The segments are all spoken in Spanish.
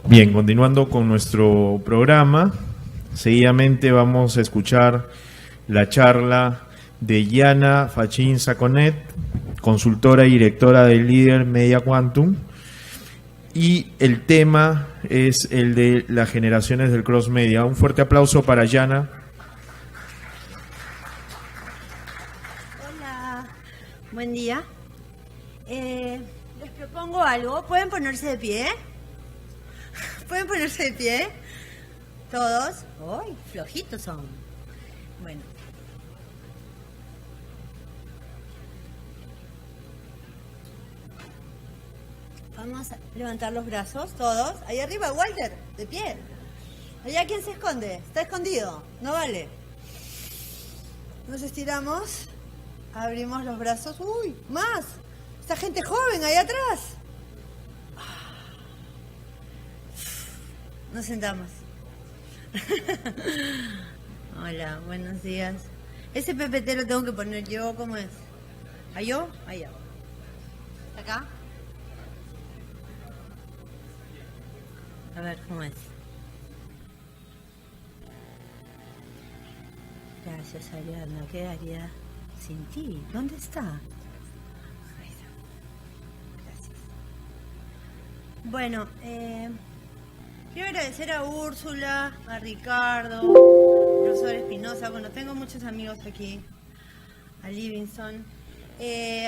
Bien, continuando con nuestro programa, seguidamente vamos a escuchar la charla de Yana Fachin Saconet, consultora y directora del Líder Media Quantum, y el tema es el de las generaciones del cross media. Un fuerte aplauso para Yana. Hola, buen día. Les propongo algo. ¿Pueden ponerse de pie? ¿Pueden ponerse de pie? ¿Todos? ¡Ay, flojitos son! Bueno. Vamos a levantar los brazos, todos. Ahí arriba, Walter, de pie. Allá, ¿quién se esconde? Está escondido. No vale. Nos estiramos. Abrimos los brazos. ¡Uy! ¡Más! Esta gente joven ahí atrás. Nos sentamos. Hola, buenos días. Ese PPT lo tengo que poner yo, ¿cómo es? ¿Allá? Allá. ¿Acá? A ver, ¿cómo es? Gracias, Ariadna. ¿Qué haría sin ti? ¿Dónde está? Ahí está. Gracias. Bueno, quiero agradecer a Úrsula, a Ricardo, al profesor Espinosa. Bueno, tengo muchos amigos aquí, a Livingston.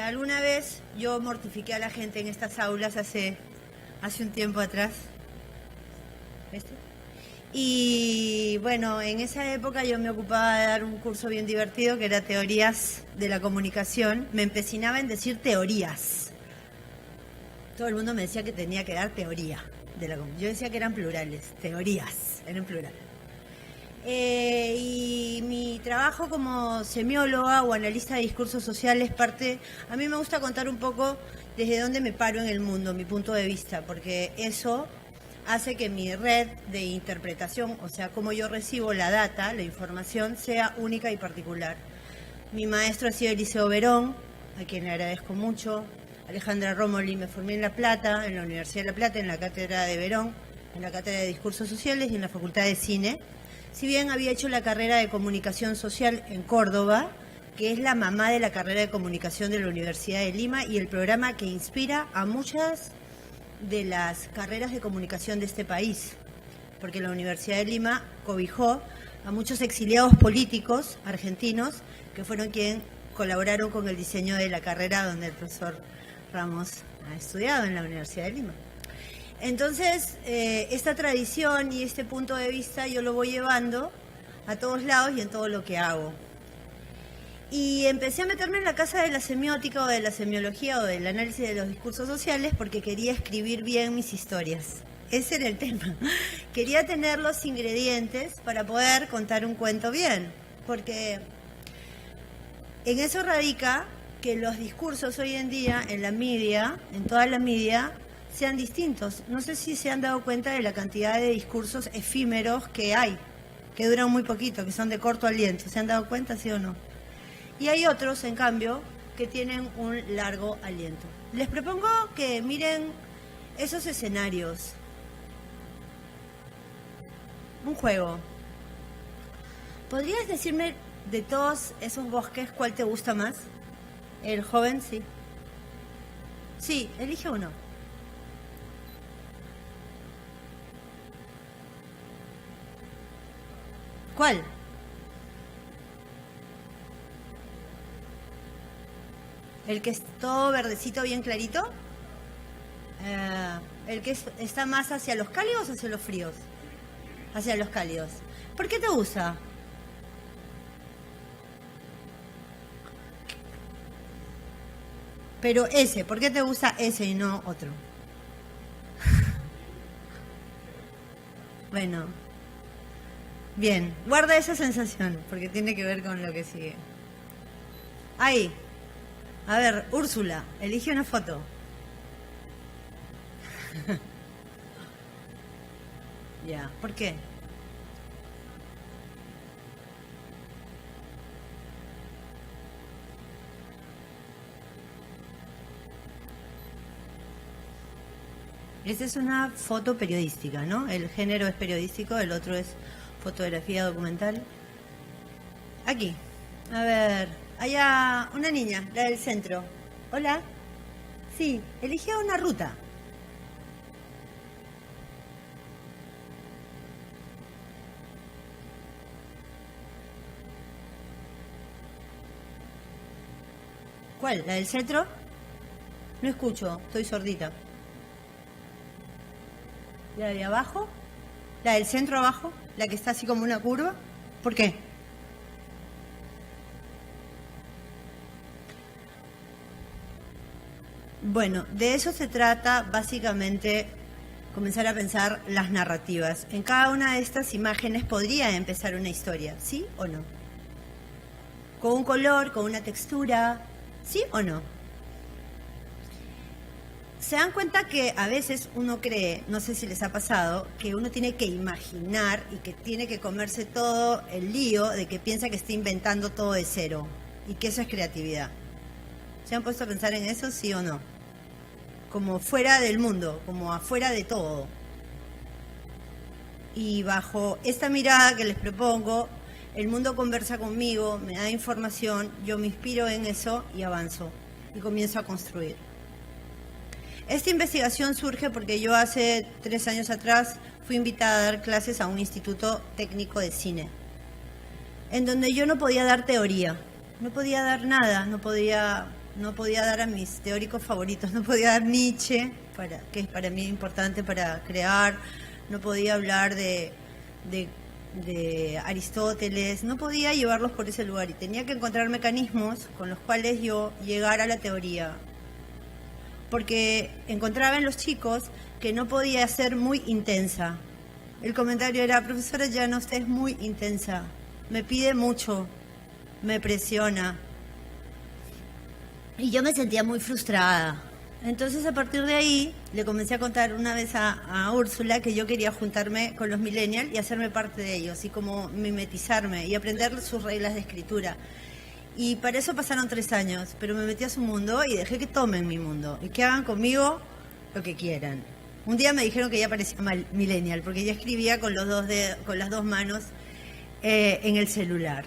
Alguna vez yo mortifiqué a la gente en estas aulas hace un tiempo atrás. ¿Viste? Y bueno, en esa época yo me ocupaba de dar un curso bien divertido que era Teorías de la Comunicación. Me empecinaba en decir teorías. Todo el mundo me decía que tenía que dar teoría de la comunicación. Yo decía que eran plurales, teorías, eran plural. Y mi trabajo como semióloga o analista de discursos sociales parte... A mí me gusta contar un poco desde dónde me paro en el mundo, mi punto de vista, porque eso hace que mi red de interpretación, o sea, cómo yo recibo la data, la información, sea única y particular. Mi maestro ha sido Eliseo Verón, a quien le agradezco mucho. Alejandra Romoli, me formé en La Plata, en la Universidad de La Plata, en la cátedra de Verón, en la cátedra de Discursos Sociales y en la Facultad de Cine. Si bien había hecho la carrera de Comunicación Social en Córdoba, que es la mamá de la carrera de Comunicación de la Universidad de Lima y el programa que inspira a muchas de las carreras de comunicación de este país, porque la Universidad de Lima cobijó a muchos exiliados políticos argentinos que fueron quienes colaboraron con el diseño de la carrera donde el profesor Ramos ha estudiado en la Universidad de Lima. Entonces, esta tradición y este punto de vista yo lo voy llevando a todos lados y en todo lo que hago. Y empecé a meterme en la casa de la semiótica o de la semiología o del análisis de los discursos sociales porque quería escribir bien mis historias. Ese era el tema. Quería tener los ingredientes para poder contar un cuento bien, porque en eso radica que los discursos hoy en día en la media, en toda la media, sean distintos. No sé si se han dado cuenta de la cantidad de discursos efímeros que hay, que duran muy poquito, que son de corto aliento. ¿Se han dado cuenta, sí o no? Y hay otros, en cambio, que tienen un largo aliento. Les propongo que miren esos escenarios. Un juego. ¿Podrías decirme de todos esos bosques cuál te gusta más? ¿El joven? Sí. Sí, elige uno. ¿Cuál? ¿El que es todo verdecito, bien clarito? ¿El que está más hacia los cálidos o hacia los fríos? Hacia los cálidos. ¿Por qué te gusta? Pero ese, ¿por qué te gusta ese y no otro? Bueno, bien, guarda esa sensación, porque tiene que ver con lo que sigue. Ahí. A ver, Úrsula, elige una foto. Ya, ¿por qué? Esta es una foto periodística, ¿no? El género es periodístico, el otro es fotografía documental. Aquí. A ver, hay una niña, la del centro. Hola. Sí, elige una ruta. ¿Cuál? ¿La del centro? No escucho, estoy sordita. ¿La de abajo? ¿La del centro abajo? ¿La que está así como una curva? ¿Por qué? Bueno, de eso se trata básicamente comenzar a pensar las narrativas. En cada una de estas imágenes podría empezar una historia, ¿sí o no? Con un color, con una textura, ¿sí o no? Se dan cuenta que a veces uno cree, no sé si les ha pasado, que uno tiene que imaginar y que tiene que comerse todo el lío de que piensa que está inventando todo de cero y que eso es creatividad. ¿Se han puesto a pensar en eso, sí o no? Como fuera del mundo, como afuera de todo. Y bajo esta mirada que les propongo, el mundo conversa conmigo, me da información, yo me inspiro en eso y avanzo y comienzo a construir. Esta investigación surge porque yo hace 3 años atrás fui invitada a dar clases a un instituto técnico de cine, en donde yo no podía dar teoría, no podía dar nada, no podía dar a mis teóricos favoritos, no podía dar Nietzsche, que es para mí importante para crear, no podía hablar de Aristóteles, no podía llevarlos por ese lugar y tenía que encontrar mecanismos con los cuales yo llegara a la teoría. Porque encontraba en los chicos que no podía ser muy intensa. El comentario era: profesora Yana, usted es muy intensa, me pide mucho, me presiona. Y yo me sentía muy frustrada. Entonces a partir de ahí le comencé a contar una vez a Úrsula que yo quería juntarme con los millennials y hacerme parte de ellos, y como mimetizarme y aprender sus reglas de escritura. Y para eso pasaron 3 años, pero me metí a su mundo y dejé que tomen mi mundo y que hagan conmigo lo que quieran. Un día me dijeron que ya parecía millennial, porque ya escribía con las dos manos en el celular.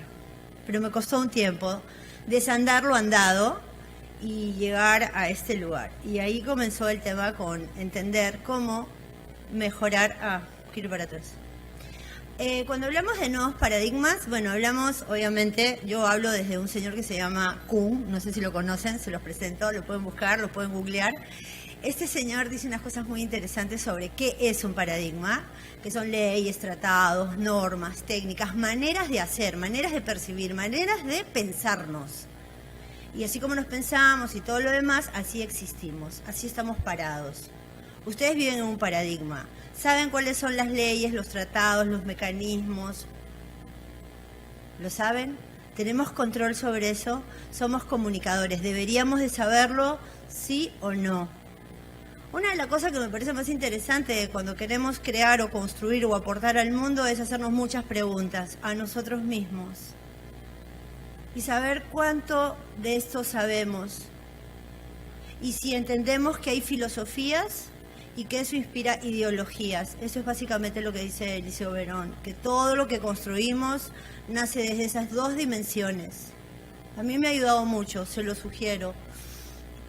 Pero me costó un tiempo desandar lo andado y llegar a este lugar. Y ahí comenzó el tema con entender cómo mejorar... quiero para atrás. Cuando hablamos de nuevos paradigmas, bueno, hablamos, obviamente, yo hablo desde un señor que se llama Kuhn, no sé si lo conocen, se los presento, lo pueden buscar, lo pueden googlear. Este señor dice unas cosas muy interesantes sobre qué es un paradigma, que son leyes, tratados, normas, técnicas, maneras de hacer, maneras de percibir, maneras de pensarnos. Y así como nos pensamos y todo lo demás, así existimos, así estamos parados. Ustedes viven en un paradigma. ¿Saben cuáles son las leyes, los tratados, los mecanismos? ¿Lo saben? ¿Tenemos control sobre eso? Somos comunicadores. ¿Deberíamos de saberlo, sí o no? Una de las cosas que me parece más interesante cuando queremos crear o construir o aportar al mundo es hacernos muchas preguntas a nosotros mismos. Y saber cuánto de esto sabemos. Y si entendemos que hay filosofías y que eso inspira ideologías. Eso es básicamente lo que dice Eliseo Verón, que todo lo que construimos nace desde esas 2 dimensiones. A mí me ha ayudado mucho, se lo sugiero.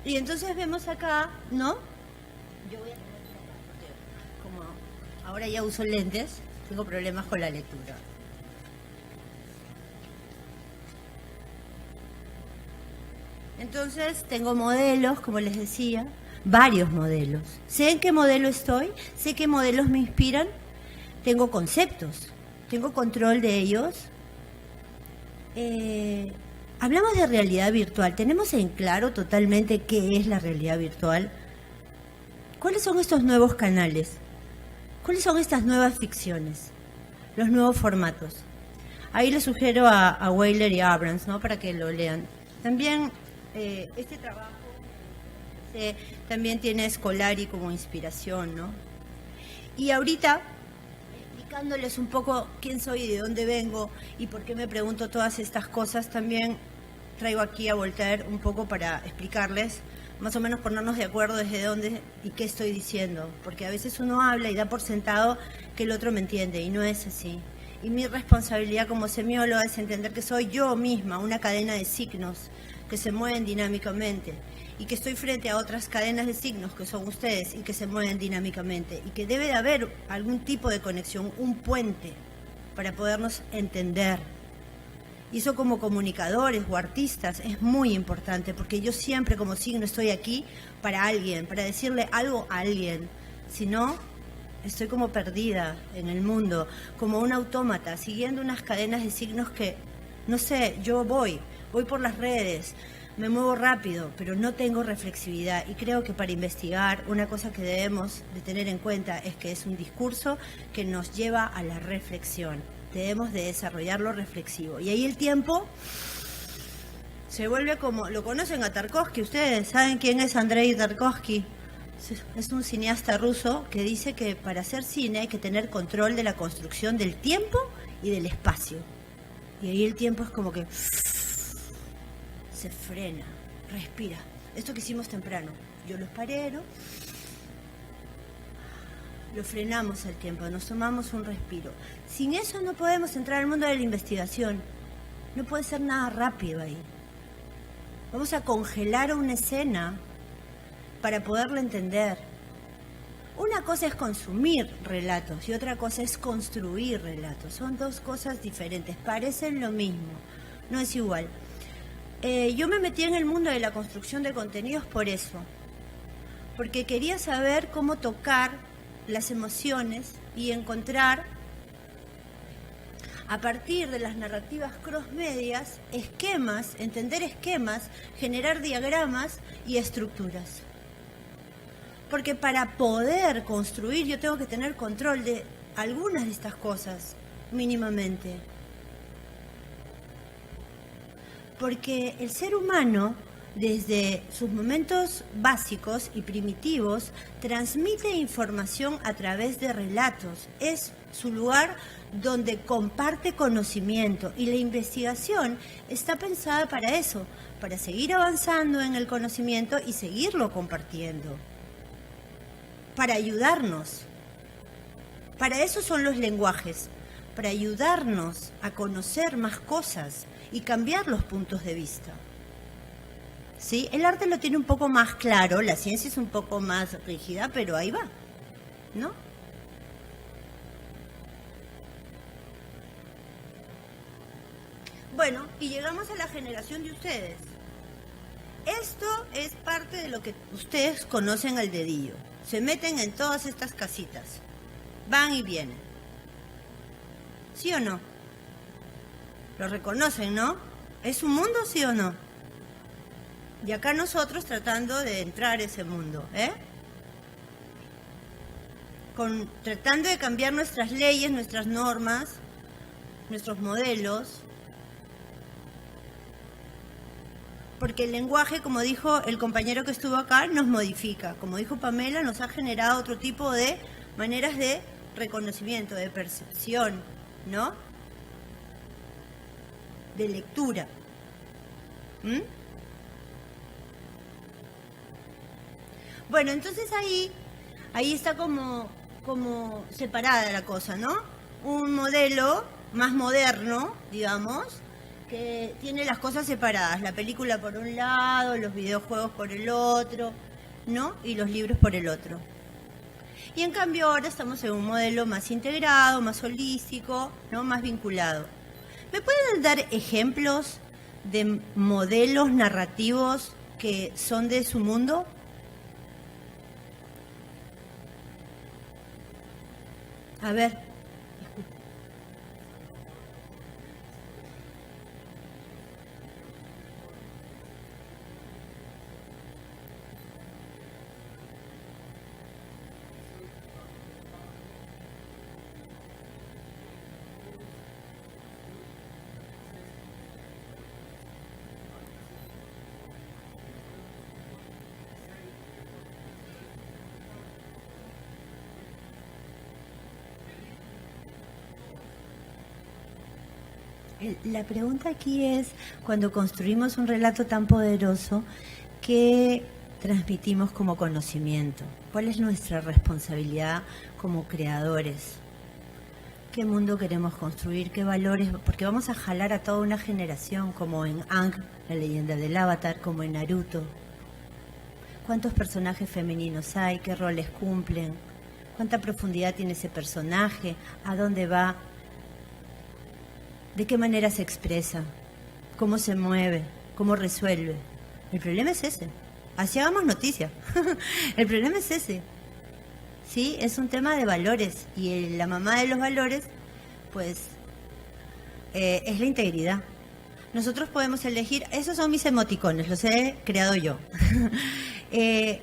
Y entonces vemos acá, ¿no? Yo voy a tener que, como ahora ya uso lentes, tengo problemas con la lectura. Entonces tengo modelos, como les decía, varios modelos. Sé en qué modelo estoy, sé qué modelos me inspiran, tengo conceptos, tengo control de ellos. Hablamos de realidad virtual, ¿tenemos en claro totalmente qué es la realidad virtual? ¿Cuáles son estos nuevos canales? ¿Cuáles son estas nuevas ficciones? Los nuevos formatos. Ahí les sugiero a Weiler y Abrams, ¿no? Para que lo lean. También este trabajo también tiene Scolari como inspiración, ¿no? Y ahorita, explicándoles un poco quién soy y de dónde vengo y por qué me pregunto todas estas cosas, también traigo aquí a Voltaire un poco para explicarles, más o menos ponernos de acuerdo desde dónde y qué estoy diciendo, porque a veces uno habla y da por sentado que el otro me entiende y no es así. Y mi responsabilidad como semióloga es entender que soy yo misma una cadena de signos que se mueven dinámicamente y que estoy frente a otras cadenas de signos que son ustedes y que se mueven dinámicamente y que debe de haber algún tipo de conexión, un puente para podernos entender. Y eso como comunicadores o artistas es muy importante, porque yo siempre como signo estoy aquí para alguien, para decirle algo a alguien. Si no, estoy como perdida en el mundo, como un autómata, siguiendo unas cadenas de signos que, no sé, yo voy por las redes, me muevo rápido, pero no tengo reflexividad. Y creo que para investigar, una cosa que debemos de tener en cuenta es que es un discurso que nos lleva a la reflexión. Debemos de desarrollarlo reflexivo. Y ahí el tiempo se vuelve como... ¿Lo conocen a Tarkovsky? ¿Ustedes saben quién es Andrei Tarkovsky? Es un cineasta ruso que dice que para hacer cine hay que tener control de la construcción del tiempo y del espacio. Y ahí el tiempo es como que... se frena, respira. Esto que hicimos temprano. Yo los paré, ¿no? Lo frenamos al tiempo, nos tomamos un respiro. Sin eso no podemos entrar al mundo de la investigación. No puede ser nada rápido ahí. Vamos a congelar una escena para poderla entender. Una cosa es consumir relatos y otra cosa es construir relatos. Son dos cosas diferentes, parecen lo mismo, no es igual. Yo me metí en el mundo de la construcción de contenidos por eso, porque quería saber cómo tocar las emociones y encontrar a partir de las narrativas cross-medias esquemas, entender esquemas, generar diagramas y estructuras. Porque para poder construir yo tengo que tener control de algunas de estas cosas, mínimamente. Porque el ser humano, desde sus momentos básicos y primitivos, transmite información a través de relatos. Es su lugar donde comparte conocimiento y la investigación está pensada para eso, para seguir avanzando en el conocimiento y seguirlo compartiendo, para ayudarnos. Para eso son los lenguajes, para ayudarnos a conocer más cosas y cambiar los puntos de vista. ¿Sí? El arte lo tiene un poco más claro, la ciencia es un poco más rígida, pero ahí va, ¿no? Bueno, y llegamos a la generación de ustedes. Esto es parte de lo que ustedes conocen al dedillo. Se meten en todas estas casitas, van y vienen. ¿Sí o no? Lo reconocen, ¿no? ¿Es un mundo, sí o no? Y acá nosotros tratando de entrar a ese mundo, tratando de cambiar nuestras leyes, nuestras normas, nuestros modelos. Porque el lenguaje, como dijo el compañero que estuvo acá, nos modifica. Como dijo Pamela, nos ha generado otro tipo de maneras de reconocimiento, de percepción, ¿no? De lectura. Bueno, entonces ahí está como separada la cosa, ¿no? Un modelo más moderno, digamos, que tiene las cosas separadas. La película por un lado, los videojuegos por el otro, ¿no? Y los libros por el otro. Y en cambio ahora estamos en un modelo más integrado, más holístico, ¿no? Más vinculado. ¿Me pueden dar ejemplos de modelos narrativos que son de su mundo? A ver. La pregunta aquí es, cuando construimos un relato tan poderoso, ¿qué transmitimos como conocimiento? ¿Cuál es nuestra responsabilidad como creadores? ¿Qué mundo queremos construir? ¿Qué valores? Porque vamos a jalar a toda una generación, como en Aang, la leyenda del Avatar, como en Naruto. ¿Cuántos personajes femeninos hay? ¿Qué roles cumplen? ¿Cuánta profundidad tiene ese personaje? ¿A dónde va? ¿De qué manera se expresa? ¿Cómo se mueve? ¿Cómo resuelve? El problema es ese. Así hagamos noticia. El problema es ese. Sí, es un tema de valores. Y la mamá de los valores, pues, es la integridad. Nosotros podemos elegir, esos son mis emoticones, los he creado yo.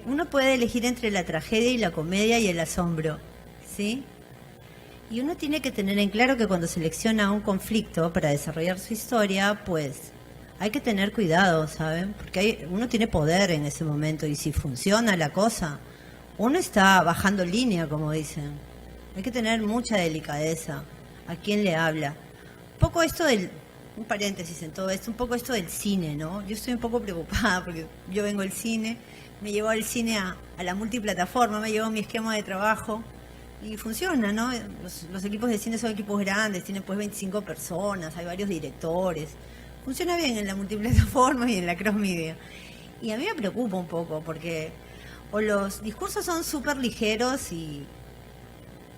Uno puede elegir entre la tragedia y la comedia y el asombro, ¿sí? Y uno tiene que tener en claro que cuando selecciona un conflicto para desarrollar su historia, pues hay que tener cuidado, ¿saben? Porque uno tiene poder en ese momento y si funciona la cosa, uno está bajando línea, como dicen. Hay que tener mucha delicadeza a quién le habla. Un poco esto un paréntesis en todo esto, un poco esto del cine, ¿no? Yo estoy un poco preocupada porque yo vengo del cine, me llevo al cine a la multiplataforma, me llevo mi esquema de trabajo. Y funciona, ¿no? Los equipos de cine son equipos grandes, tienen pues 25 personas, hay varios directores. Funciona bien en la multiplataforma y en la cross media. Y a mí me preocupa un poco porque o los discursos son súper ligeros y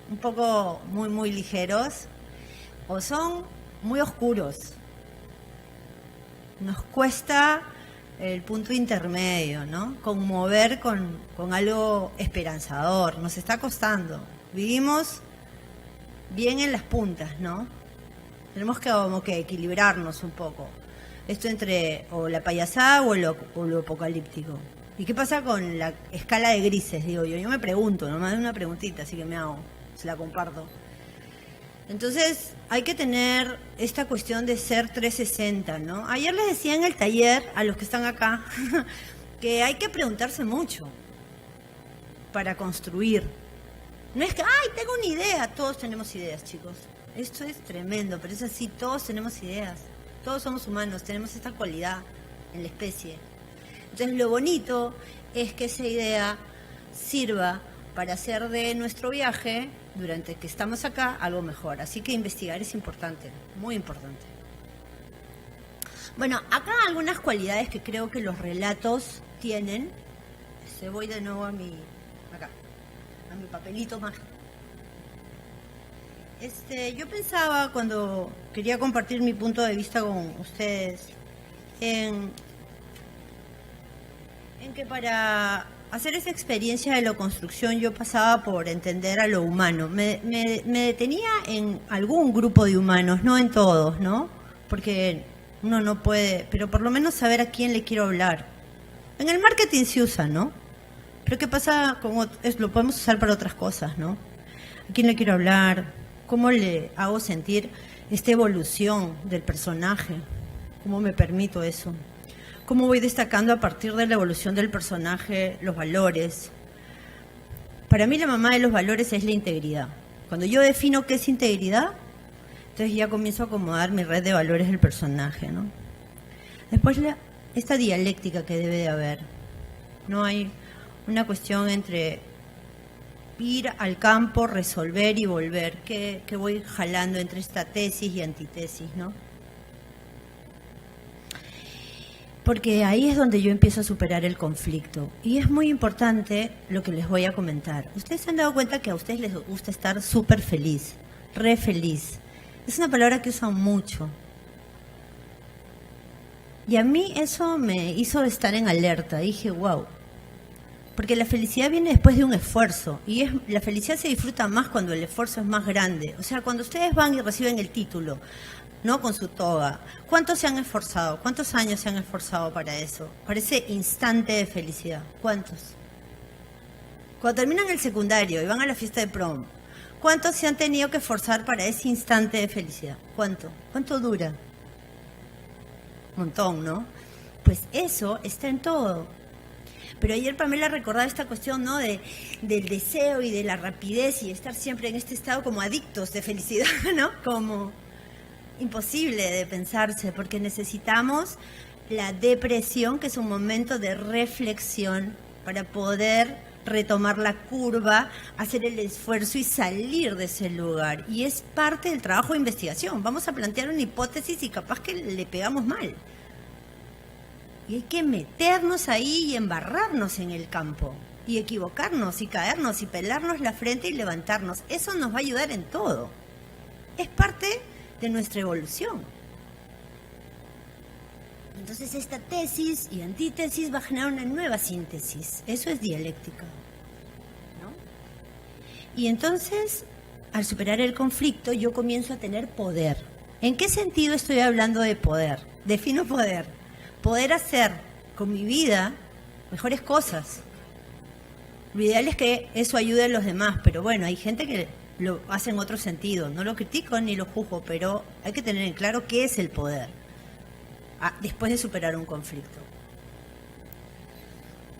un poco muy ligeros, o son muy oscuros. Nos cuesta el punto intermedio, ¿no? Conmover con algo esperanzador, nos está costando. Vivimos bien en las puntas, ¿no? Tenemos que como que equilibrarnos un poco. Esto entre o la payasada o lo apocalíptico. ¿Y qué pasa con la escala de grises? Digo yo me pregunto, no me da una preguntita, así que se la comparto. Entonces hay que tener esta cuestión de ser 360, ¿no? Ayer les decía en el taller, a los que están acá, que hay que preguntarse mucho para construir. No es que, tengo una idea. Todos tenemos ideas, chicos. Esto es tremendo, pero es así, todos tenemos ideas. Todos somos humanos, tenemos esta cualidad en la especie. Entonces lo bonito es que esa idea sirva para hacer de nuestro viaje, durante que estamos acá, algo mejor. Así que investigar es importante, muy importante. Bueno, acá algunas cualidades que creo que los relatos tienen. Voy de nuevo a mi papelito mágico. Yo pensaba cuando quería compartir mi punto de vista con ustedes en que para hacer esa experiencia de la construcción yo pasaba por entender a lo humano. Me detenía en algún grupo de humanos, no en todos, ¿no? Porque uno no puede, pero por lo menos saber a quién le quiero hablar. En el marketing se usa, ¿no? Pero ¿qué pasa? Lo podemos usar para otras cosas, ¿no? ¿A quién le quiero hablar? ¿Cómo le hago sentir esta evolución del personaje? ¿Cómo me permito eso? ¿Cómo voy destacando a partir de la evolución del personaje los valores? Para mí la mamá de los valores es la integridad. Cuando yo defino qué es integridad, entonces ya comienzo a acomodar mi red de valores del personaje, ¿no? Después esta dialéctica que debe de haber. No hay una cuestión entre ir al campo, resolver y volver, que voy jalando entre esta tesis y antitesis, ¿no? Porque ahí es donde yo empiezo a superar el conflicto. Y es muy importante lo que les voy a comentar. Ustedes se han dado cuenta que a ustedes les gusta estar súper feliz, re feliz. Es una palabra que usan mucho. Y a mí eso me hizo estar en alerta. Dije, wow. Porque la felicidad viene después de un esfuerzo. Y la felicidad se disfruta más cuando el esfuerzo es más grande. O sea, cuando ustedes van y reciben el título, ¿no? Con su toga. ¿Cuántos se han esforzado? ¿Cuántos años se han esforzado para eso? Para ese instante de felicidad. ¿Cuántos? Cuando terminan el secundario y van a la fiesta de prom, ¿cuántos se han tenido que esforzar para ese instante de felicidad? ¿Cuánto? ¿Cuánto dura? Un montón, ¿no? Pues eso está en todo. Pero ayer Pamela recordaba esta cuestión, ¿no? Del deseo y de la rapidez y estar siempre en este estado como adictos de felicidad, ¿no? Como imposible de pensarse, porque necesitamos la depresión, que es un momento de reflexión para poder retomar la curva, hacer el esfuerzo y salir de ese lugar. Y es parte del trabajo de investigación. Vamos a plantear una hipótesis y capaz que le pegamos mal. Y hay que meternos ahí y embarrarnos en el campo. Y equivocarnos y caernos y pelarnos la frente y levantarnos. Eso nos va a ayudar en todo. Es parte de nuestra evolución. Entonces esta tesis y antítesis va a generar una nueva síntesis. Eso es dialéctica, ¿no? Y entonces, al superar el conflicto, yo comienzo a tener poder. ¿En qué sentido estoy hablando de poder? Defino poder. Poder hacer con mi vida mejores cosas. Lo ideal es que eso ayude a los demás, pero bueno, hay gente que lo hace en otro sentido. No lo critico ni lo juzgo, pero hay que tener en claro qué es el poder después de superar un conflicto.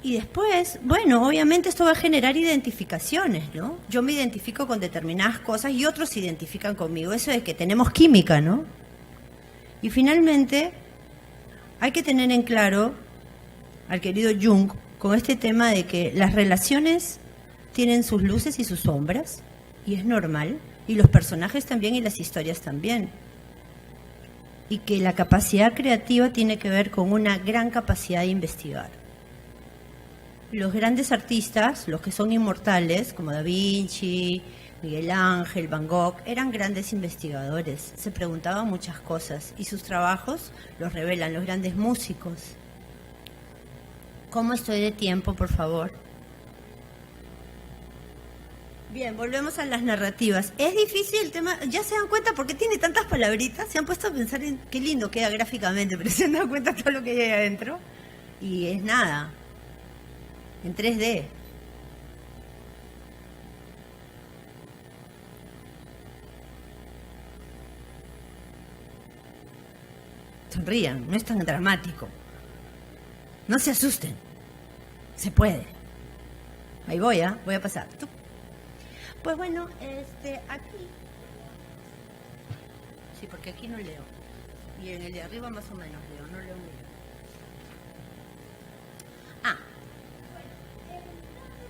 Y después, bueno, obviamente esto va a generar identificaciones, ¿no? Yo me identifico con determinadas cosas y otros se identifican conmigo. Eso es que tenemos química, ¿no? Y finalmente, hay que tener en claro al querido Jung con este tema de que las relaciones tienen sus luces y sus sombras, y es normal, y los personajes también y las historias también. Y que la capacidad creativa tiene que ver con una gran capacidad de investigar. Los grandes artistas, los que son inmortales, como Da Vinci, Miguel Ángel, Van Gogh, eran grandes investigadores, se preguntaban muchas cosas y sus trabajos los revelan. Los grandes músicos. ¿Cómo estoy de tiempo, por favor? Bien, volvemos a las narrativas. Es difícil el tema, ya se dan cuenta por qué tiene tantas palabritas, se han puesto a pensar en qué lindo queda gráficamente, pero se han dado cuenta de todo lo que hay ahí adentro. Y es nada, en 3D. Sonrían, no es tan dramático. No se asusten, se puede. Ahí voy, voy a pasar. Pues bueno, aquí. Sí, porque aquí no leo. Y en el de arriba más o menos leo, no leo mucho.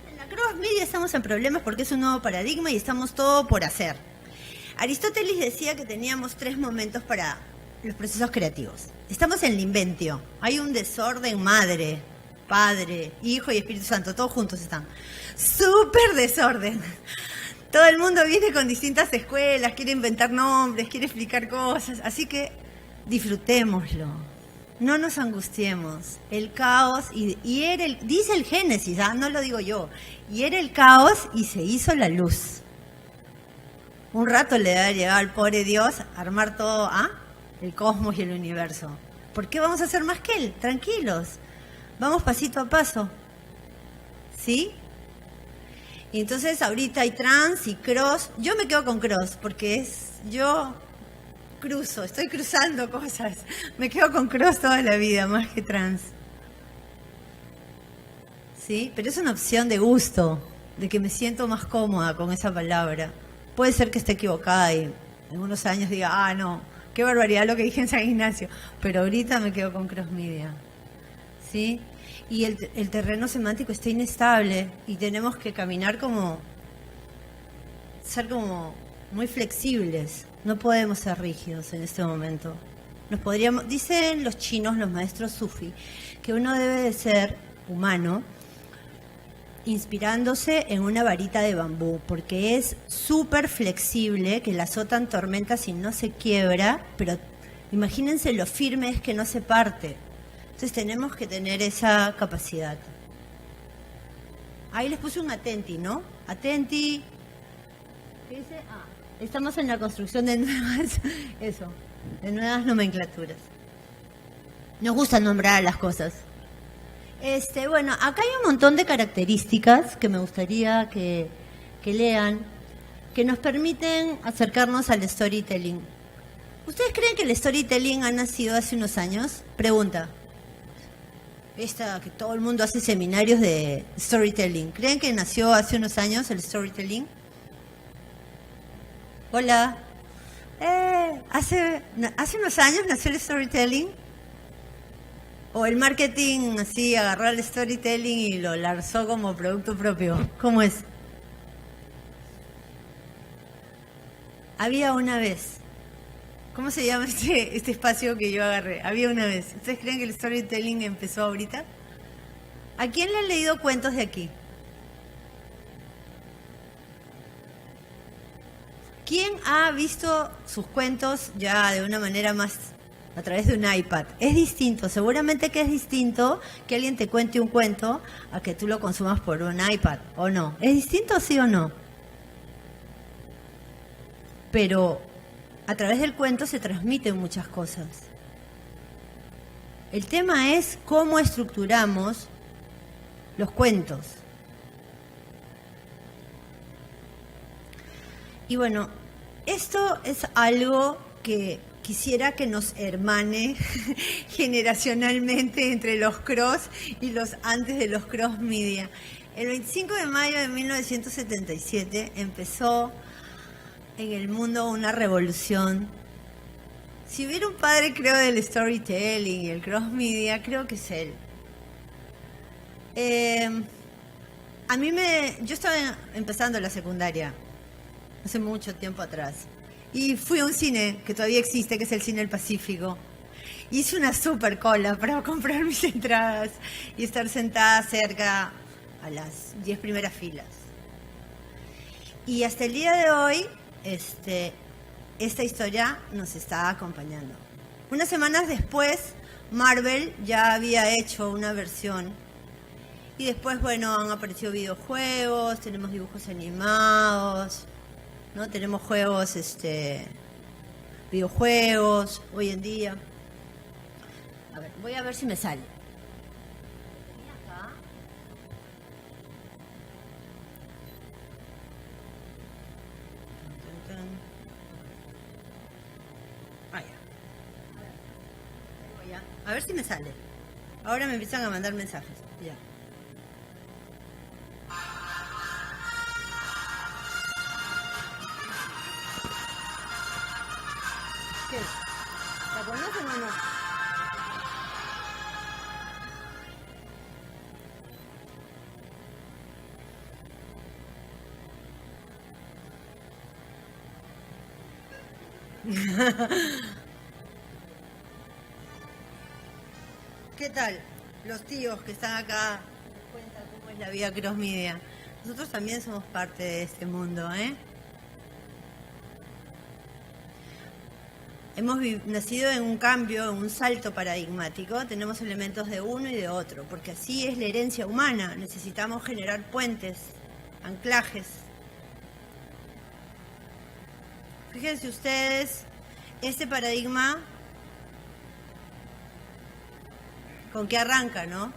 En la cross media estamos en problemas porque es un nuevo paradigma y estamos todo por hacer. Aristóteles decía que teníamos 3 momentos para los procesos creativos. Estamos en el inventio. Hay un desorden madre, padre, hijo y Espíritu Santo, todos juntos están. Súper desorden. Todo el mundo viene con distintas escuelas, quiere inventar nombres, quiere explicar cosas, así que disfrutémoslo, no nos angustiemos. El caos, y era dice el Génesis, no lo digo yo, y era el caos y se hizo la luz. Un rato le da llegar al pobre Dios a armar todo, el cosmos y el universo. ¿Por qué vamos a hacer más que él? Tranquilos, vamos pasito a paso, ¿sí? Y entonces ahorita hay trans y cross. Yo me quedo con cross porque yo estoy cruzando cosas. Me quedo con cross toda la vida, más que trans. ¿Sí? Pero es una opción de gusto, de que me siento más cómoda con esa palabra. Puede ser que esté equivocada y en unos años diga, no, qué barbaridad lo que dije en San Ignacio. Pero ahorita me quedo con cross media. ¿Sí? Y el terreno semántico está inestable y tenemos que caminar ser como muy flexibles. No podemos ser rígidos en este momento. Dicen los chinos, los maestros sufi, que uno debe de ser humano inspirándose en una varita de bambú, porque es súper flexible, que la azotan tormentas y no se quiebra, pero imagínense lo firme es que no se parte. Entonces tenemos que tener esa capacidad. Ahí les puse un atenti, ¿no? Atenti. ¿Qué dice? Estamos en la construcción de nuevas nomenclaturas. Nos gusta nombrar las cosas. Bueno, acá hay un montón de características que me gustaría que lean, que nos permiten acercarnos al storytelling. ¿Ustedes creen que el storytelling ha nacido hace unos años? Pregunta. Que todo el mundo hace seminarios de storytelling. ¿Creen que nació hace unos años el storytelling? Hola. Hace unos años nació el storytelling, o el marketing, así, agarró el storytelling y lo lanzó como producto propio. ¿Cómo es? Había una vez. ¿Cómo se llama este espacio que yo agarré? Había una vez. ¿Ustedes creen que el storytelling empezó ahorita? ¿A quién le han leído cuentos de aquí? ¿Quién ha visto sus cuentos ya de una manera más a través de un iPad? Es distinto, seguramente que es distinto que alguien te cuente un cuento a que tú lo consumas por un iPad, ¿o no? ¿Es distinto, sí o no? Pero a través del cuento se transmiten muchas cosas. El tema es cómo estructuramos los cuentos. Y bueno, esto es algo que quisiera que nos hermane generacionalmente entre los cross y los antes de los cross media. El 25 de mayo de 1977 empezó en el mundo una revolución. Si hubiera un padre, creo, del storytelling y el cross media, creo que es él. Yo estaba empezando la secundaria hace mucho tiempo atrás y fui a un cine que todavía existe, que es el Cine del Pacífico. Hice una super cola para comprar mis entradas y estar sentada cerca a las 10 primeras filas. Y hasta el día de hoy, esta historia nos está acompañando. Unas semanas después, Marvel ya había hecho una versión. Y después, bueno, han aparecido videojuegos, tenemos dibujos animados, ¿no? Tenemos juegos, videojuegos, hoy en día. A ver, voy a ver si me sale. Acá. A ver si me sale. Ahora me empiezan a mandar mensajes. Ya. ¿Qué? ¿La conocen o no? ¿Qué tal? Los tíos que están acá nos cuentan cómo es la vida cross media. Nosotros también somos parte de este mundo, ¿eh? Hemos nacido en un cambio, en un salto paradigmático. Tenemos elementos de uno y de otro, porque así es la herencia humana. Necesitamos generar puentes, anclajes. Fíjense ustedes, este paradigma, ¿con qué arranca, no?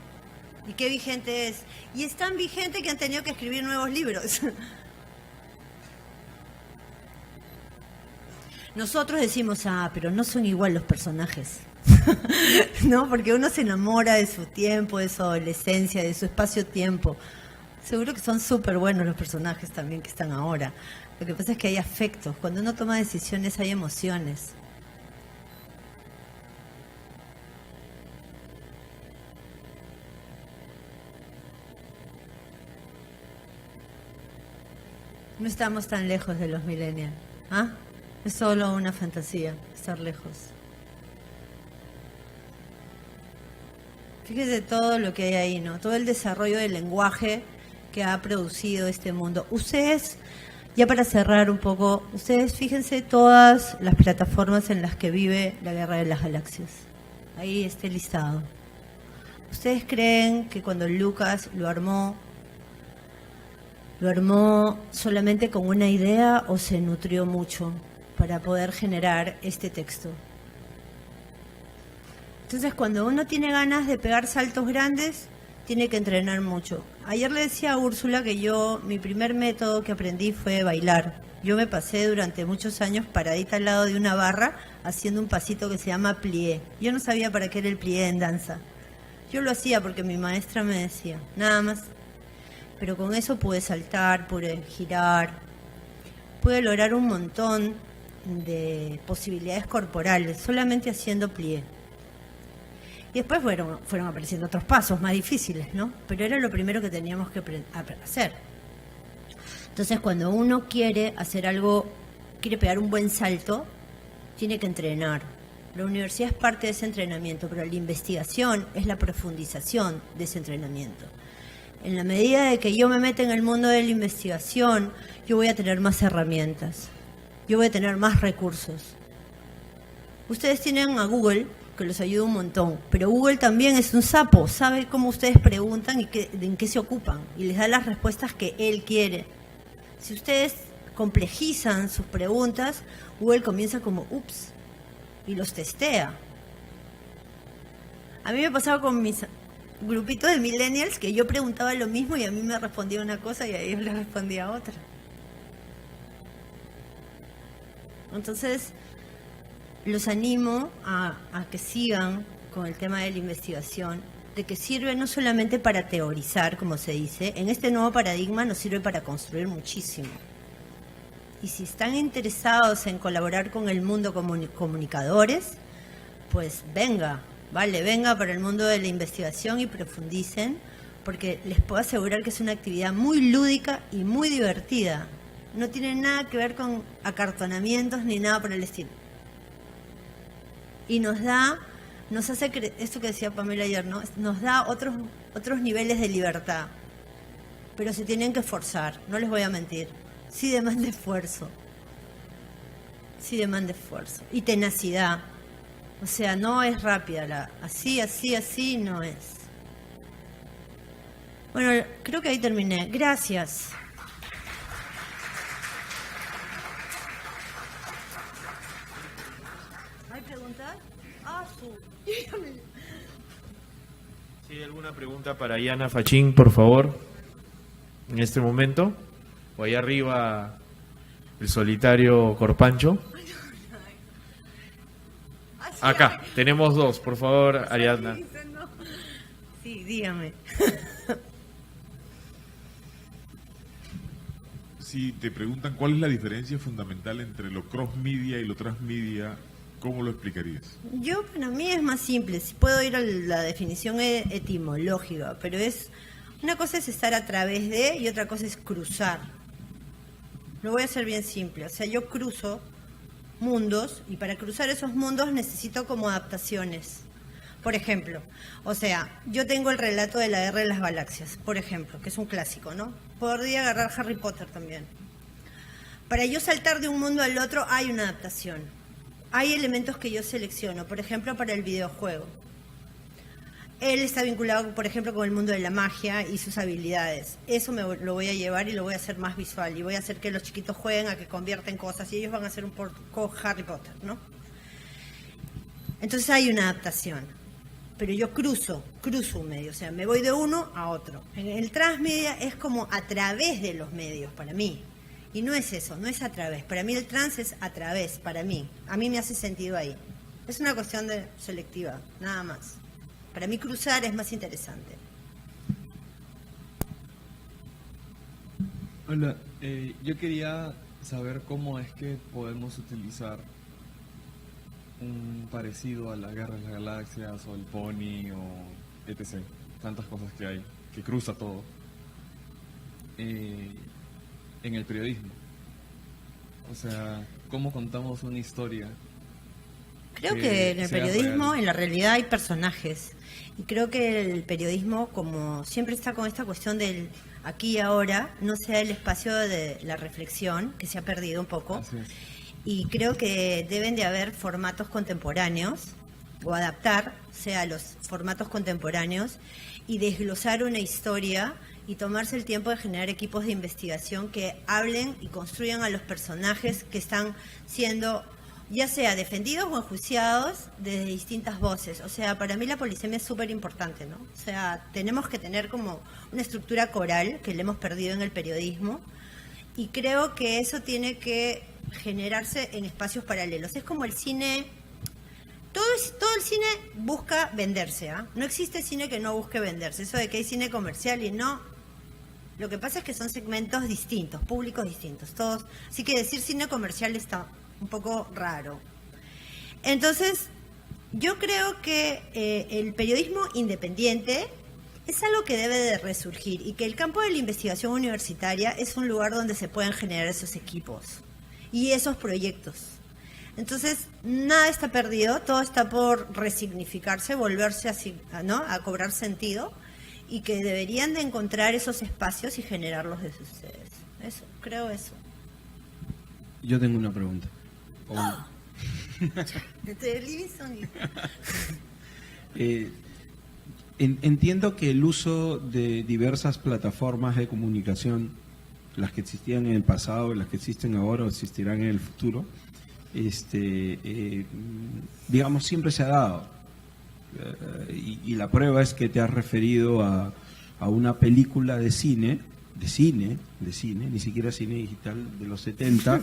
¿Y qué vigente es? Y es tan vigente que han tenido que escribir nuevos libros. Nosotros decimos, pero no son igual los personajes. ¿No? Porque uno se enamora de su tiempo, de su adolescencia, de su espacio-tiempo. Seguro que son súper buenos los personajes también que están ahora. Lo que pasa es que hay afectos. Cuando uno toma decisiones hay emociones. No estamos tan lejos de los millennials. ¿Ah? Es solo una fantasía estar lejos. Fíjese todo lo que hay ahí, ¿no? Todo el desarrollo del lenguaje que ha producido este mundo. Ustedes, ya para cerrar un poco, ustedes fíjense todas las plataformas en las que vive la Guerra de las Galaxias. Ahí está el listado. ¿Ustedes creen que cuando Lucas lo armó solamente con una idea o se nutrió mucho para poder generar este texto? Entonces, cuando uno tiene ganas de pegar saltos grandes, tiene que entrenar mucho. Ayer le decía a Úrsula que mi primer método que aprendí fue bailar. Yo me pasé durante muchos años paradita al lado de una barra haciendo un pasito que se llama plié. Yo no sabía para qué era el plié en danza. Yo lo hacía porque mi maestra me decía, nada más. Pero con eso pude saltar, pude girar, pude lograr un montón de posibilidades corporales, solamente haciendo plié. Y después fueron apareciendo otros pasos más difíciles, ¿no? Pero era lo primero que teníamos que hacer. Entonces, cuando uno quiere hacer algo, quiere pegar un buen salto, tiene que entrenar. La universidad es parte de ese entrenamiento, pero la investigación es la profundización de ese entrenamiento. En la medida de que yo me meta en el mundo de la investigación, yo voy a tener más herramientas, yo voy a tener más recursos. Ustedes tienen a Google, que los ayuda un montón, pero Google también es un sapo, sabe cómo ustedes preguntan y en qué se ocupan, y les da las respuestas que él quiere. Si ustedes complejizan sus preguntas, Google comienza como ups y los testea. A mí me pasaba con mis grupitos de millennials que yo preguntaba lo mismo y a mí me respondía una cosa y a ellos les respondía otra. Entonces, los animo a que sigan con el tema de la investigación, de que sirve no solamente para teorizar, como se dice, en este nuevo paradigma nos sirve para construir muchísimo. Y si están interesados en colaborar con el mundo comunicadores, pues venga para el mundo de la investigación y profundicen, porque les puedo asegurar que es una actividad muy lúdica y muy divertida. No tiene nada que ver con acartonamientos ni nada por el estilo. Y nos hace, esto que decía Pamela ayer, ¿no? Nos da otros niveles de libertad. Pero se tienen que esforzar, no les voy a mentir. Sí demanda esfuerzo. Sí demanda esfuerzo. Y tenacidad. O sea, no es rápida. Así no es. Bueno, creo que ahí terminé. Gracias. ¿Hay preguntas? Si hay alguna pregunta para Yana Fachín, por favor, en este momento. O allá arriba, el solitario Corpancho. Acá, tenemos dos, por favor, Ariadna. Sí, dígame. Si te preguntan cuál es la diferencia fundamental entre lo cross-media y lo transmedia, ¿cómo lo explicarías? Para mí es más simple. Si puedo ir a la definición etimológica, pero una cosa es estar a través de y otra cosa es cruzar. Lo voy a hacer bien simple. O sea, yo cruzo mundos y para cruzar esos mundos necesito como adaptaciones. Por ejemplo, yo tengo el relato de la Guerra de las Galaxias, por ejemplo, que es un clásico, ¿no? Podría agarrar Harry Potter también. Para yo saltar de un mundo al otro hay una adaptación. Hay elementos que yo selecciono, por ejemplo, para el videojuego. Él está vinculado, por ejemplo, con el mundo de la magia y sus habilidades. Eso lo voy a llevar y lo voy a hacer más visual. Y voy a hacer que los chiquitos jueguen a que convierten cosas y ellos van a hacer un poco Harry Potter, ¿no? Entonces hay una adaptación. Pero yo cruzo un medio, o sea, me voy de uno a otro. En el transmedia es como a través de los medios, para mí. Y no es eso, no es a través. Para mí el trans es a través, para mí. A mí me hace sentido ahí. Es una cuestión de selectiva, nada más. Para mí cruzar es más interesante. Hola, yo quería saber cómo es que podemos utilizar un parecido a la Guerra de las Galaxias o el Pony o etc. Tantas cosas que hay, que cruza todo, en el periodismo. O sea, ¿cómo contamos una historia? Creo que en el periodismo, real? en la realidad hay personajes. Y creo que el periodismo, como siempre está con esta cuestión del aquí y ahora, no sea el espacio de la reflexión, que se ha perdido un poco. Así es. Y creo que deben de haber formatos contemporáneos, o adaptarse a los formatos contemporáneos, y desglosar una historia y tomarse el tiempo de generar equipos de investigación que hablen y construyan a los personajes que están siendo ya sea defendidos o enjuiciados desde distintas voces. O sea, para mí la polisemia es súper importante, ¿no? O sea, tenemos que tener como una estructura coral que le hemos perdido en el periodismo, y creo que eso tiene que generarse en espacios paralelos. Es como el cine, todo el cine busca venderse, ¿ah? No existe cine que no busque venderse. Eso de que hay cine comercial y no, lo que pasa es que son segmentos distintos, públicos distintos, todos. Así que decir cine comercial está un poco raro. Entonces, yo creo que el periodismo independiente es algo que debe de resurgir y que el campo de la investigación universitaria es un lugar donde se pueden generar esos equipos y esos proyectos. Entonces, nada está perdido, todo está por resignificarse, volverse así, ¿no?, a cobrar sentido, y que deberían de encontrar esos espacios y generarlos desde ustedes. Eso, creo eso. Yo tengo una pregunta. Desde Livingston. Entiendo que el uso de diversas plataformas de comunicación, las que existían en el pasado, las que existen ahora o existirán en el futuro, digamos, siempre se ha dado. Y la prueba es que te has referido a una película de cine, ni siquiera cine digital, de los 70,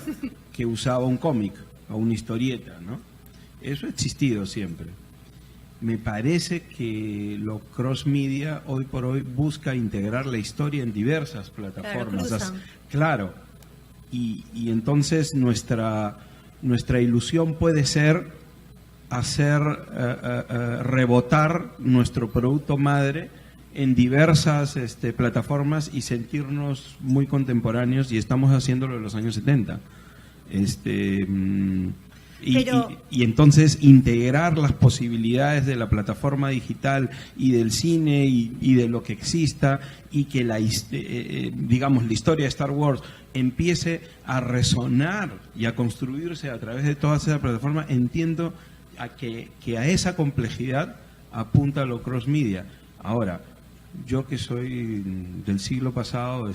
que usaba un cómic o una historieta, ¿no? Eso ha existido siempre. Me parece que lo cross media hoy por hoy busca integrar la historia en diversas plataformas. Claro. Y entonces nuestra ilusión puede ser hacer rebotar nuestro producto madre en diversas plataformas y sentirnos muy contemporáneos, y estamos haciéndolo en los años 70. Y entonces integrar las posibilidades de la plataforma digital y del cine y de lo que exista, y que digamos, la historia de Star Wars empiece a resonar y a construirse a través de todas esas plataformas. Entiendo que a esa complejidad apunta lo cross media. Ahora, yo que soy del siglo pasado,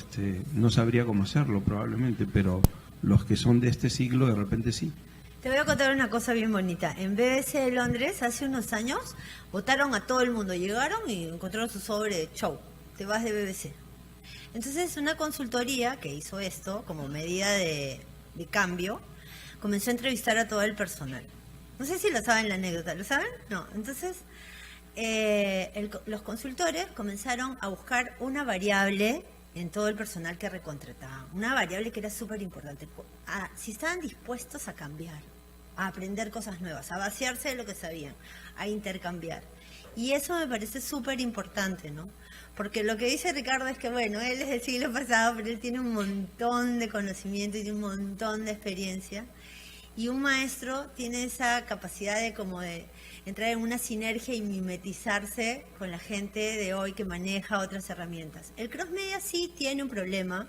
no sabría cómo hacerlo probablemente, pero los que son de este siglo de repente sí. Te voy a contar una cosa bien bonita. En BBC de Londres, hace unos años, votaron a todo el mundo. Llegaron y encontraron su sobre, chau, te vas de BBC. Entonces, una consultoría que hizo esto como medida de cambio, comenzó a entrevistar a todo el personal. No sé si lo saben la anécdota, ¿lo saben? No. Entonces, los consultores comenzaron a buscar una variable en todo el personal que recontrataban. Una variable que era súper importante. Si estaban dispuestos a cambiar, a aprender cosas nuevas, a vaciarse de lo que sabían, a intercambiar. Y eso me parece súper importante, ¿no? Porque lo que dice Ricardo es que, bueno, él es del siglo pasado, pero él tiene un montón de conocimiento y tiene un montón de experiencia. Y un maestro tiene esa capacidad de entrar en una sinergia y mimetizarse con la gente de hoy que maneja otras herramientas. El cross media sí tiene un problema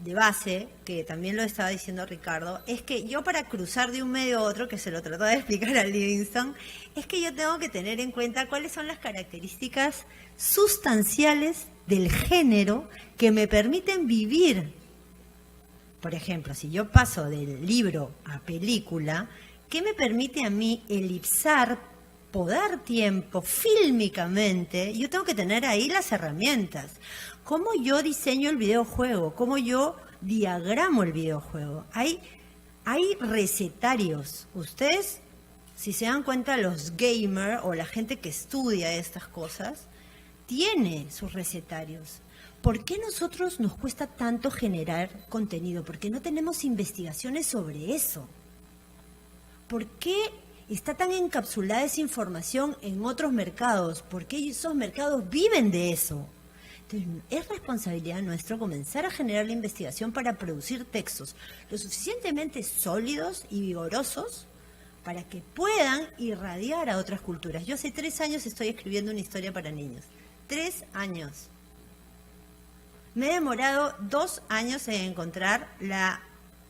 de base, que también lo estaba diciendo Ricardo, es que yo, para cruzar de un medio a otro, que se lo trató de explicar a Livingston, es que yo tengo que tener en cuenta cuáles son las características sustanciales del género que me permiten vivir. Por ejemplo, si yo paso del libro a película, ¿qué me permite a mí elipsar, podar tiempo fílmicamente? Yo tengo que tener ahí las herramientas. ¿Cómo yo diseño el videojuego? ¿Cómo yo diagramo el videojuego? Hay recetarios. Ustedes, si se dan cuenta, los gamers o la gente que estudia estas cosas, tiene sus recetarios. ¿Por qué nosotros nos cuesta tanto generar contenido? Porque no tenemos investigaciones sobre eso. ¿Por qué está tan encapsulada esa información en otros mercados? ¿Por qué esos mercados viven de eso? Entonces, es responsabilidad nuestra comenzar a generar la investigación para producir textos lo suficientemente sólidos y vigorosos para que puedan irradiar a otras culturas. Yo hace 3 años estoy escribiendo una historia para niños. 3 años. Me he demorado 2 años en encontrar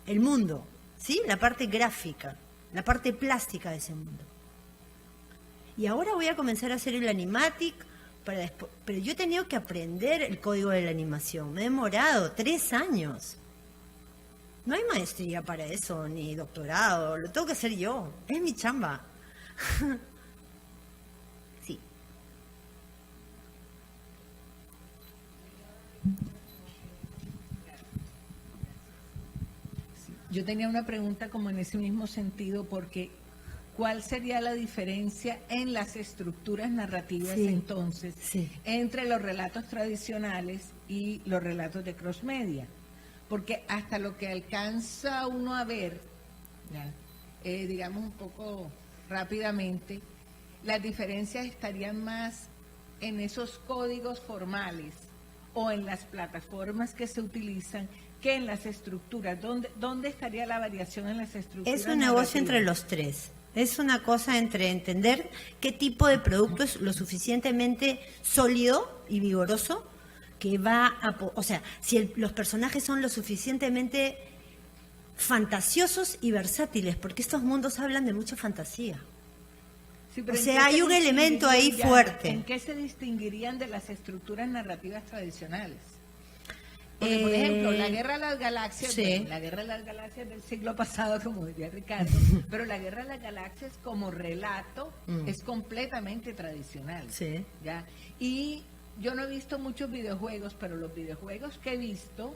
el mundo, ¿sí? La parte gráfica, la parte plástica de ese mundo. Y ahora voy a comenzar a hacer el animatic, pero yo he tenido que aprender el código de la animación. Me he demorado 3 años. No hay maestría para eso, ni doctorado, lo tengo que hacer yo, es mi chamba. Sí. Yo tenía una pregunta como en ese mismo sentido, porque ¿cuál sería la diferencia en las estructuras narrativas entonces entre los relatos tradicionales y los relatos de cross media? Porque hasta lo que alcanza uno a ver ¿ya? Digamos un poco rápidamente, las diferencias estarían más en esos códigos formales o en las plataformas que se utilizan que en las estructuras. ¿Dónde estaría la variación en las estructuras? Es un negocio narrativas? entre los tres. Es una cosa entre entender qué tipo de producto es lo suficientemente sólido y vigoroso que va a... O sea, si los personajes son lo suficientemente fantasiosos y versátiles, porque estos mundos hablan de mucha fantasía. Sí, O pero ¿en sea, qué hay se un elemento ahí distinguirían? fuerte. ¿En qué se distinguirían de las estructuras narrativas tradicionales? Porque, por ejemplo, la Guerra de las Galaxias, sí. bueno, la Guerra de las Galaxias del siglo pasado, como diría Ricardo, pero la Guerra de las Galaxias como relato es completamente tradicional. Sí. ¿Ya? Y yo no he visto muchos videojuegos, pero los videojuegos que he visto,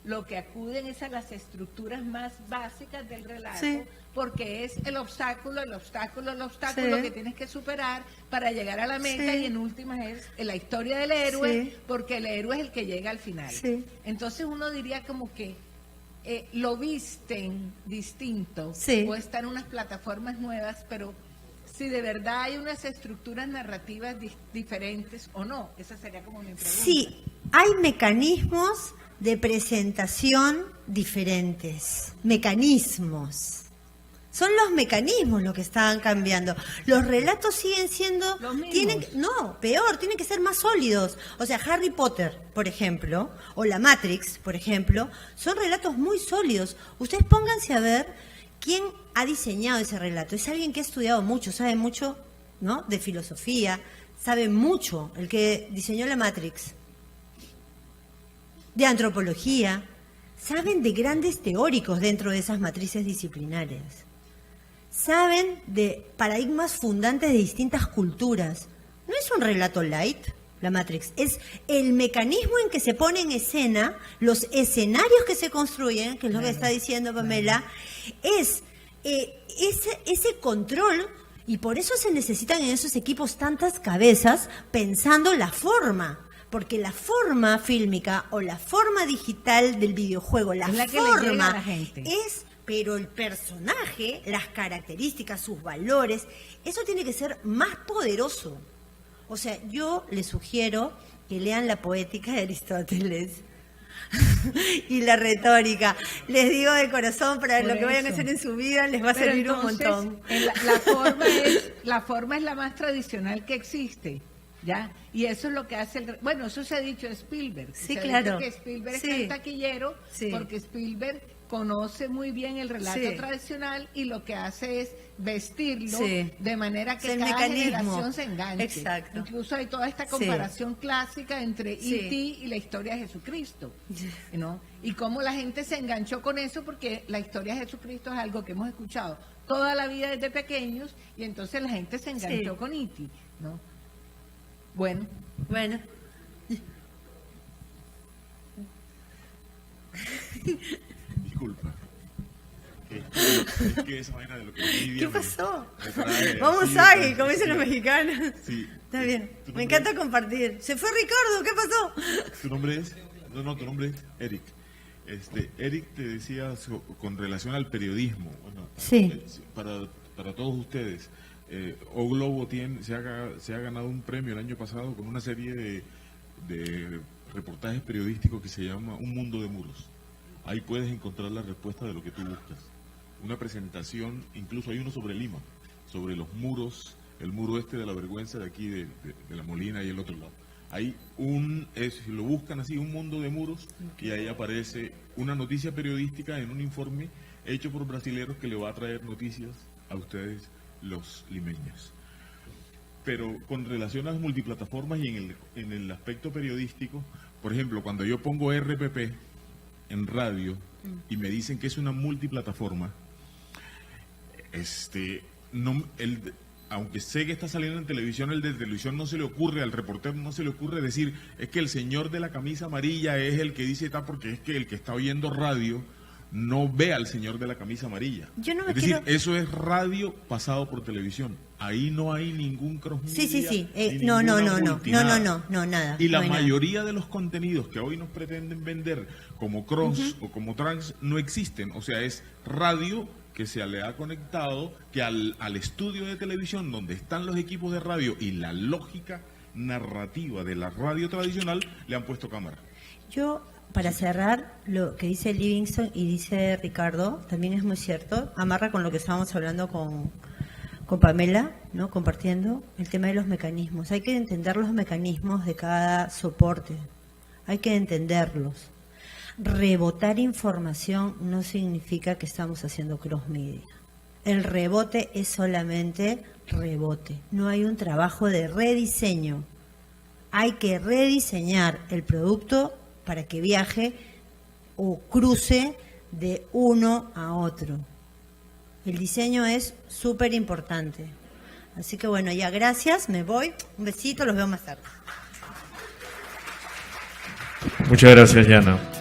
lo que acuden es a las estructuras más básicas del relato, Sí. porque es el obstáculo Sí. que tienes que superar para llegar a la meta, Sí. y en últimas es la historia del héroe, Sí. porque el héroe es el que llega al final. Sí. Entonces uno diría como que lo visten distinto, Sí. o están unas plataformas nuevas, pero si de verdad hay unas estructuras narrativas diferentes o no, esa sería como mi pregunta. Sí, hay mecanismos de presentación diferentes. Mecanismos. Son los mecanismos los que están cambiando. Los relatos siguen siendo... Los mismos. Peor, tienen que ser más sólidos. O sea, Harry Potter, por ejemplo, o la Matrix, por ejemplo, son relatos muy sólidos. Ustedes pónganse a ver quién ha diseñado ese relato. Es alguien que ha estudiado mucho, sabe mucho, ¿no?, de filosofía, sabe mucho, el que diseñó la Matrix, de antropología, saben de grandes teóricos dentro de esas matrices disciplinares. Saben de paradigmas fundantes de distintas culturas. No es un relato light, la Matrix, es el mecanismo en que se pone en escena, los escenarios que se construyen, que es lo que está diciendo Pamela, es ese control, y por eso se necesitan en esos equipos tantas cabezas pensando la forma. Porque la forma fílmica o la forma digital del videojuego, la Es la que le llega a forma la gente. pero el personaje, las características, sus valores, eso tiene que ser más poderoso. O sea, yo les sugiero que lean la poética de Aristóteles y la retórica. Les digo de corazón, para Por lo que vayan a eso. hacer en su vida, les va a Pero servir entonces, un montón. la forma es la más tradicional que existe, ¿ya? Y eso es lo que hace bueno, eso se ha dicho de Spielberg. Sí, Se ha claro. dicho que Spielberg Sí. es el taquillero, Sí. porque Spielberg conoce muy bien el relato Sí. tradicional, y lo que hace es vestirlo Sí. de manera que Es el cada mecanismo. generación se enganche. Exacto. Incluso hay toda esta Sí. comparación clásica entre Sí. E.T. y la historia de Jesucristo, ¿no? Y cómo la gente se enganchó con eso, porque la historia de Jesucristo es algo que hemos escuchado toda la vida desde pequeños, y entonces la gente se enganchó Sí. con E.T., ¿no? Bueno, Bueno, Disculpa. Es que esa vaina de lo que ¿qué pasó? me trae Vamos así, a pues, como dicen los sí. mexicanos. Sí. Está bien, ¿Tu me nombre encanta compartir. Se fue Ricardo, ¿qué pasó? ¿Tu nombre es? No, tu nombre es Eric. Eric te decía con relación al periodismo. Bueno, Sí. para todos ustedes, O Globo se ha ganado un premio el año pasado con una serie de reportajes periodísticos que se llama Un Mundo de Muros. Ahí puedes encontrar la respuesta de lo que tú buscas. Una presentación, incluso hay uno sobre Lima, sobre los muros, el muro este de la vergüenza de aquí de La Molina y el otro lado. Hay si lo buscan así, Un Mundo de Muros, y ahí aparece una noticia periodística en un informe hecho por brasileros que le va a traer noticias a ustedes, los limeños. Pero con relación a las multiplataformas y en el aspecto periodístico, por ejemplo, cuando yo pongo RPP en radio y me dicen que es una multiplataforma, aunque sé que está saliendo en televisión, el de televisión no se le ocurre, al reportero no se le ocurre decir, es que el señor de la camisa amarilla es el que dice tal, porque es que el que está oyendo radio no ve al señor de la camisa amarilla. Yo no me Es decir, quiero- eso es radio pasado por televisión. Ahí no hay ningún cross Sí, sí, media, sí. ni No, ninguna multi, nada. nada. Y la no hay nada. mayoría de los contenidos que hoy nos pretenden vender como cross o como trans no existen. O sea, es radio que se le ha conectado, que al estudio de televisión donde están los equipos de radio y la lógica narrativa de la radio tradicional le han puesto cámara. Yo, para cerrar, lo que dice Livingston y dice Ricardo, también es muy cierto, amarra con lo que estábamos hablando con Pamela, ¿no? Compartiendo el tema de los mecanismos. Hay que entender los mecanismos de cada soporte, hay que entenderlos. Rebotar información no significa que estamos haciendo cross media. El rebote es solamente rebote, no hay un trabajo de rediseño. Hay que rediseñar el producto para que viaje o cruce de uno a otro. El diseño es súper importante. Así que bueno, ya gracias, me voy. Un besito, los veo más tarde. Muchas gracias, Yana.